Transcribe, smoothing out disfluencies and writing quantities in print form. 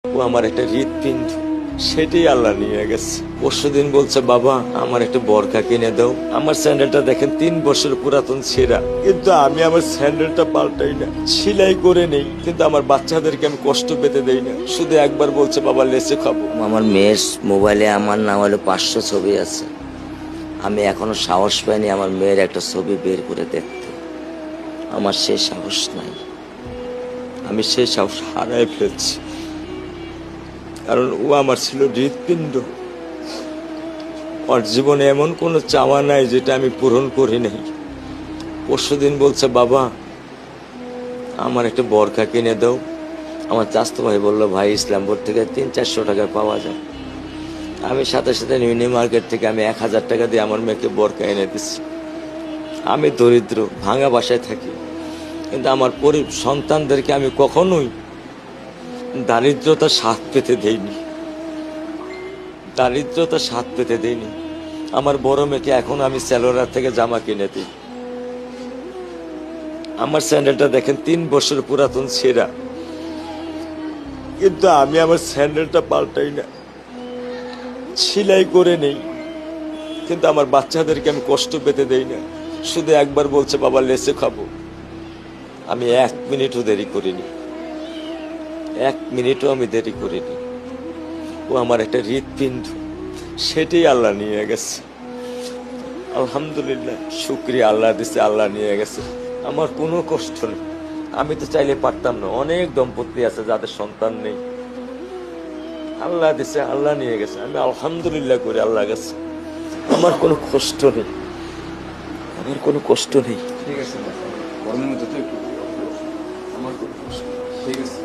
ও আমার একটা হৃৎপিণ্ড, সেটাই আল্লাহ নিয়ে গেছে। পরশুদিন বলছে, বাবা আমার একটা বরখা কিনে দাও। আমার স্যান্ডেলটা দেখেন 3 বছর পুরাতন ছেঁড়া, কিন্তু আমি আমার স্যান্ডেলটা পাল্টাই না, সেলাই করে নেই, কিন্তু আমার বাচ্চাদেরকে আমি কষ্ট পেতে দেই না। শুধু একবার বলছে, বাবা লেচে খাবো। আমার মেয়ের মোবাইলে আমার নাম হলো 500 ছবি আছে। আমি এখনো সাহস পাইনি আমার মেয়ের একটা ছবি বের করে দেখতে। আমার সে সাহস নাই। আমি সেই সাহস হারাই ফেলছি, কারণ ও আমার ছিল হৃৎপিণ্ড। ওর জীবনে এমন কোনো চাওয়া নাই যেটা আমি পূরণ করি নাই। পরশুদিন বলছে, বাবা আমার একটা বরখা কিনে দাও। আমার চাস্তো ভাই বললো, ভাই ইসলামপুর থেকে 300-400 টাকা পাওয়া যায়। আমি সাথে সাথে মিনি মার্কেট থেকে আমি 1000 টাকা দিয়ে আমার মেয়েকে বরখা এনে দিচ্ছি। আমি দরিদ্র, ভাঙা বাসায় থাকি, কিন্তু আমার সন্তানদেরকে আমি কখনোই দারিদ্রতার স্বাদ পেতে দেইনি। দারিদ্রতার স্বাদ পেতে দেইনি। আমার বড় মেয়েকে এখন আমি সেলোরার থেকে জামা কিনে দিই। আমার স্যান্ডেলটা দেখেন 3 বছর পুরাতন ছেঁড়া, কিন্তু আমি আমার স্যান্ডেলটা পাল্টাই না, সেলাই করে নেই, কিন্তু আমার বাচ্চাদেরকে আমি কষ্ট পেতে দেই না। শুধু একবার বলছে, বাবা লেচে খাবো। আমি 1 মিনিটও দেরি করিনি, 1 মিনিটও আমি দেরি করিনি। ও আমার একটা হৃৎপিণ্ড, সেটাই আল্লাহ নিয়ে গেছে। আলহামদুলিল্লাহ, শুকরিয়া, আল্লাহ দিছে, আল্লাহ নিয়ে গেছে। আমার কোনো কষ্ট নেই। আমি তো চাইলে পারতাম না। অনেক দম্পতি আছে যাদের সন্তান নেই, আল্লাহ দিছে, আল্লাহ নিয়ে গেছে। আমি আলহামদুলিল্লাহ করি আল্লাহ গেছে। আমার কোনো কষ্ট নেই, আমার কোনো কষ্ট নেই। ঠিক আছে, গরমের মধ্যে তো একটু আমার খুব কষ্ট। ঠিক আছে।